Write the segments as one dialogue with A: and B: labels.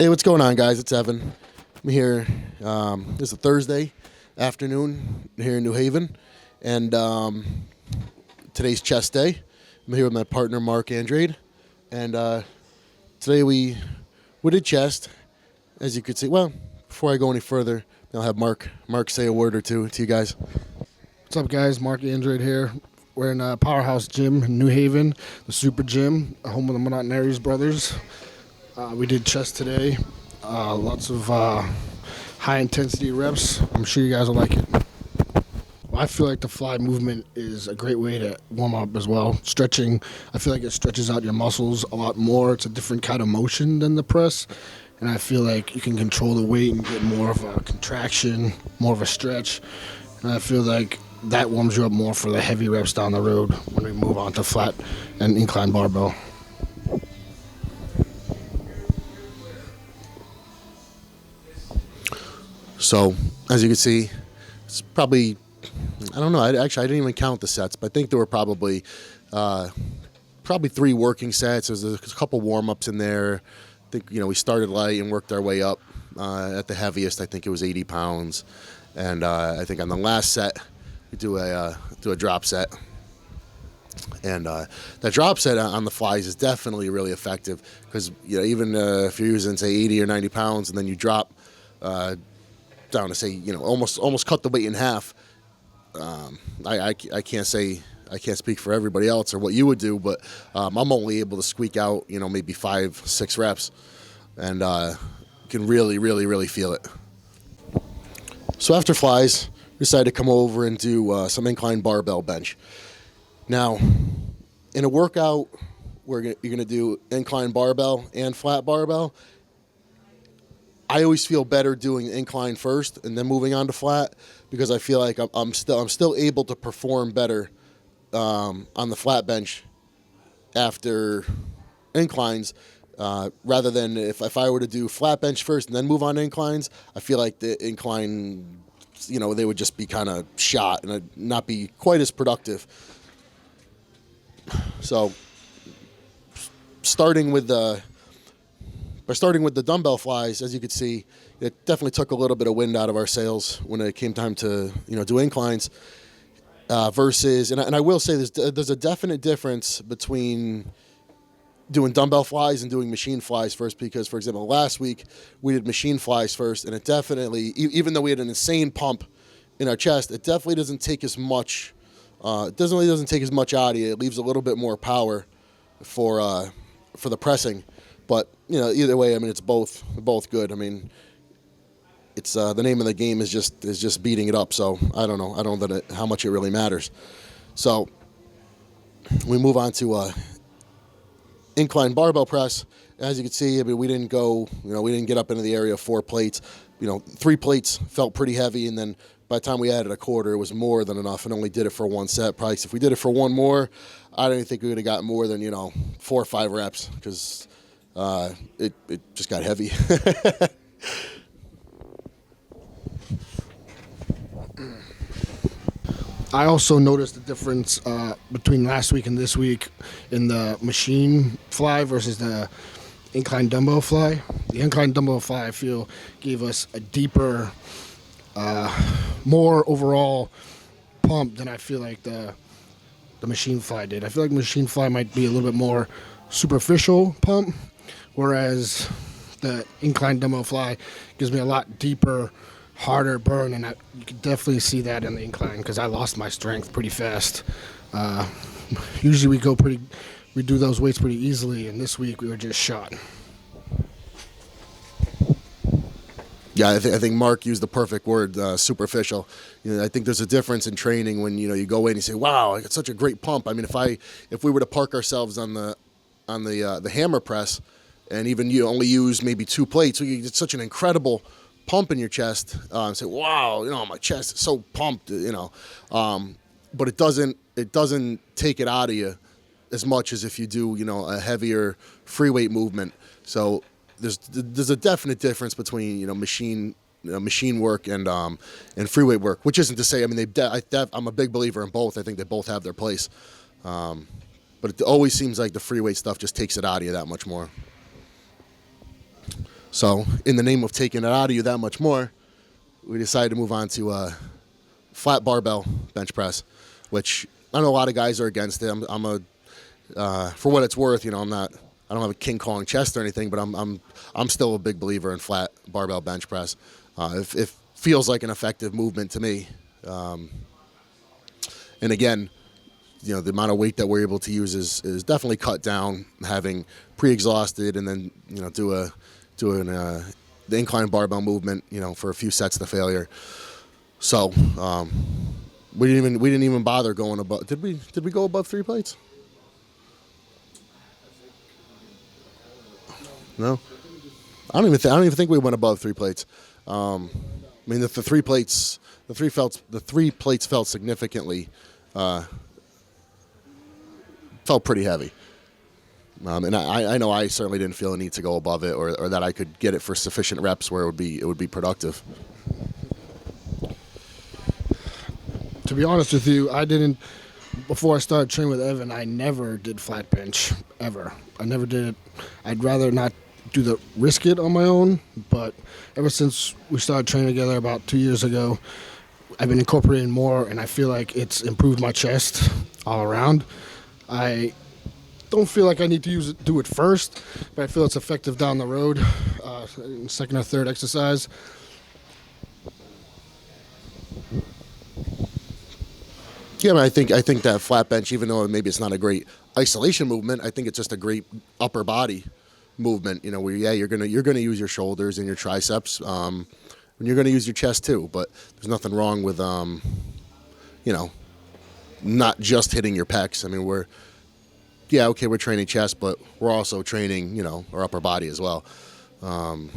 A: Hey, what's going on, guys? It's Evan. I'm here. This is a Thursday afternoon here in New Haven, and today's chest day. I'm here with my partner, Marc Andrade, and today we did chest, as you could see. Well, before I go any further, I'll have Marc say a word or two to you guys.
B: What's up, guys? Marc Andrade here. We're in Powerhouse Gym in New Haven, the Super Gym, home of the Monotonari's brothers. We did chest today. Lots of high-intensity reps. I'm sure you guys will like it. I feel like the fly movement is a great way to warm up as well. Stretching, I feel like it stretches out your muscles a lot more. It's a different kind of motion than the press. And I feel like you can control the weight and get more of a contraction, more of a stretch. And I feel like that warms you up more for the heavy reps down the road when we move on to flat and incline barbell.
A: So, as you can see, it's probably, I don't know, I didn't even count the sets, but I think there were probably 3 working sets. There's a couple warm-ups in there. I think, we started light and worked our way up. At the heaviest, I think it was 80 pounds. And I think on the last set, we do a drop set. And that drop set on the flies is definitely really effective because, even if you're using, say, 80 or 90 pounds and then you drop down to, say, almost cut the weight in half. I can't speak for everybody else or what you would do, but I'm only able to squeak out, maybe 5-6 reps, and can really feel it. So after flies, we decided to come over and do some incline barbell bench. Now, in a workout where you're going to do incline barbell and flat barbell, I always feel better doing incline first and then moving on to flat because I feel like I'm still able to perform better on the flat bench after inclines rather than if I were to do flat bench first and then move on to inclines. I feel like the incline, they would just be kind of shot and I'd not be quite as productive. So starting with the dumbbell flies, as you could see, it definitely took a little bit of wind out of our sails when it came time to do inclines. Versus, and I will say there's a definite difference between doing dumbbell flies and doing machine flies first. Because, for example, last week we did machine flies first, and it definitely, even though we had an insane pump in our chest, it definitely doesn't take as much. It doesn't take as much out of you. It leaves a little bit more power for the pressing. But either way, I mean, it's both good. I mean, it's the name of the game is just beating it up. So I don't know how much it really matters. So we move on to incline barbell press. As you can see, I mean, we didn't get up into the area of 4 plates. 3 plates felt pretty heavy, and then by the time we added a quarter, it was more than enough, and only did it for 1 set. Probably if we did it for 1 more, I don't even think we would have got more than 4 or 5 reps because it just got heavy.
B: I also noticed the difference between last week and this week in the machine fly versus the incline dumbbell fly. The incline dumbbell fly, I feel, gave us a deeper, more overall pump than I feel like the machine fly did. I feel like machine fly might be a little bit more superficial pump, whereas the incline dumbbell fly gives me a lot deeper, harder burn, and you can definitely see that in the incline because I lost my strength pretty fast. Usually we do those weights pretty easily, and this week we were just shot.
A: Yeah, I think Marc used the perfect word, superficial. I think there's a difference in training when you go in and you say, "Wow, I got such a great pump." I mean, if we were to park ourselves on the hammer press, and even you only use maybe 2 plates, you get such an incredible pump in your chest. And say, "Wow, my chest is so pumped," but it doesn't take it out of you as much as if you do a heavier free weight movement. So there's a definite difference between machine work and free weight work, which isn't to say, I mean, I'm a big believer in both. I think they both have their place, but it always seems like the free weight stuff just takes it out of you that much more. So in the name of taking it out of you that much more, we decided to move on to flat barbell bench press, which I know a lot of guys are against it. For what it's worth, I don't have a King Kong chest or anything, but I'm still a big believer in flat barbell bench press. It feels like an effective movement to me. And again, the amount of weight that we're able to use is definitely cut down, having pre-exhausted and then do the incline barbell movement for a few sets to failure. So we didn't even bother going above. Did we go above 3 plates? No, I don't even think we went above 3 plates. I mean, the 3 plates, the three plates felt significantly, felt pretty heavy. And I know I certainly didn't feel a need to go above it, or that I could get it for sufficient reps where it would be productive.
B: To be honest with you, before I started training with Evan, I never did flat bench, ever. I never did it. I'd rather not risk it on my own, but ever since we started training together about 2 years ago, I've been incorporating more, and I feel like it's improved my chest all around. I don't feel like I need to do it first, but I feel it's effective down the road, second or third exercise.
A: Yeah, I think that flat bench, even though maybe it's not a great isolation movement, I think it's just a great upper body movement. Where you're gonna use your shoulders and your triceps, and you're gonna use your chest too. But there's nothing wrong with not just hitting your pecs. I mean, we're training chest, but we're also training our upper body as well, and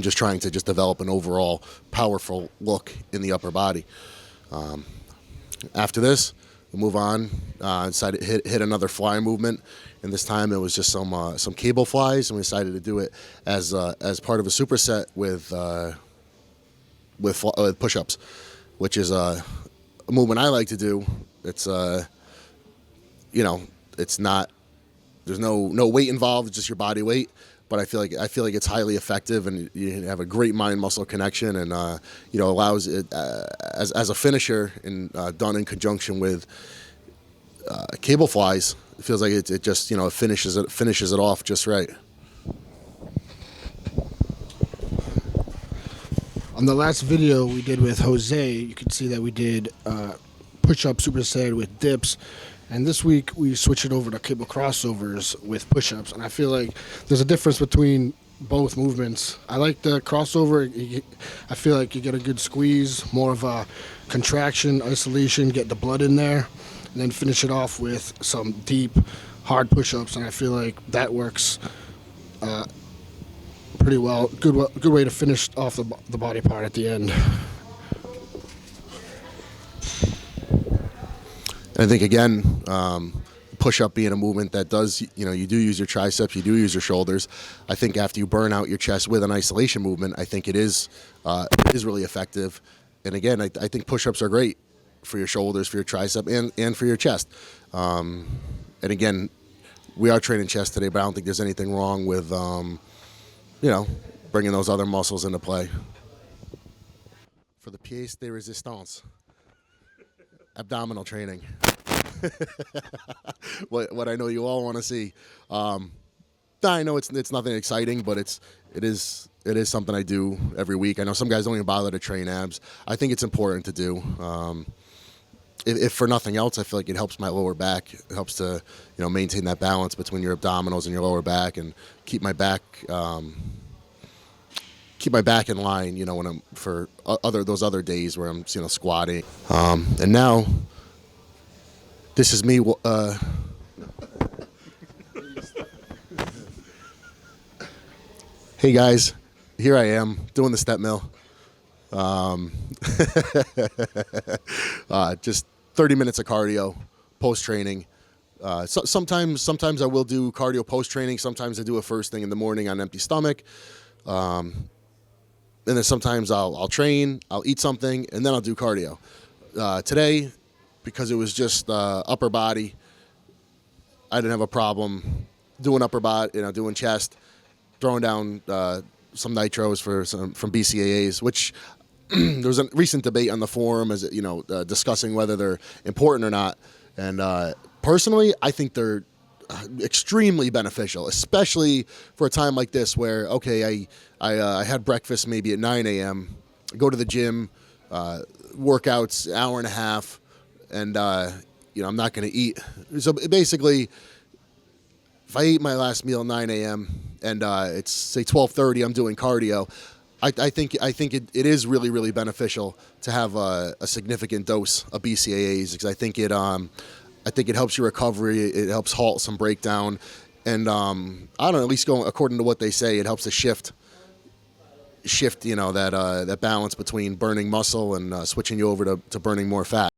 A: just trying to just develop an overall powerful look in the upper body. After this, we'll move on. Decided to hit another fly movement, and this time it was just some cable flies, and we decided to do it as part of a superset with push-ups, which is a movement I like to do. It's it's not, there's no weight involved, it's just your body weight. But I feel like it's highly effective, and you have a great mind-muscle connection, and allows it as a finisher, and done in conjunction with cable flies. It feels like it just it finishes it off just right.
B: On the last video we did with Jose, you could see that we did push-up superset with dips. And this week we switched it over to cable crossovers with push-ups, and I feel like there's a difference between both movements. I like the crossover. I feel like you get a good squeeze, more of a contraction, isolation, get the blood in there, and then finish it off with some deep, hard push-ups, and I feel like that works pretty well. Good way to finish off the body part at the end.
A: I think, again, push-up being a movement that does, you do use your triceps, you do use your shoulders. I think after you burn out your chest with an isolation movement, I think it is really effective. And again, I think push-ups are great for your shoulders, for your tricep, and for your chest. And again, we are training chest today, but I don't think there's anything wrong with, bringing those other muscles into play. For the pièce de résistance. Abdominal training. what I know you all want to see. I know it's nothing exciting, but it is something I do every week. I know some guys don't even bother to train abs. I think it's important to do. If for nothing else, I feel like it helps my lower back. It helps to maintain that balance between your abdominals and your lower back, and keep my back in line, when I'm for those other days where I'm, squatting. And now, this is me. Hey guys, here I am doing the step mill. Just 30 minutes of cardio post training. Sometimes I will do cardio post training. Sometimes I do it first thing in the morning on empty stomach. And then sometimes I'll train, I'll eat something, and then I'll do cardio. Today, because it was just upper body, I didn't have a problem doing upper body, doing chest, throwing down some nitros from BCAAs, which there was a recent debate on the forum, as discussing whether they're important or not. And personally, I think they're extremely beneficial, especially for a time like this where, okay, I had breakfast maybe at 9 a.m., go to the gym, workouts, hour and a half, and I'm not going to eat. So basically, if I eat my last meal at 9 a.m. and it's say 12:30, I'm doing cardio, I think it is really, really beneficial to have a significant dose of BCAAs, because I think it helps your recovery. It helps halt some breakdown, and I don't know, at least going according to what they say, it helps to shift that balance between burning muscle and switching you over to burning more fat.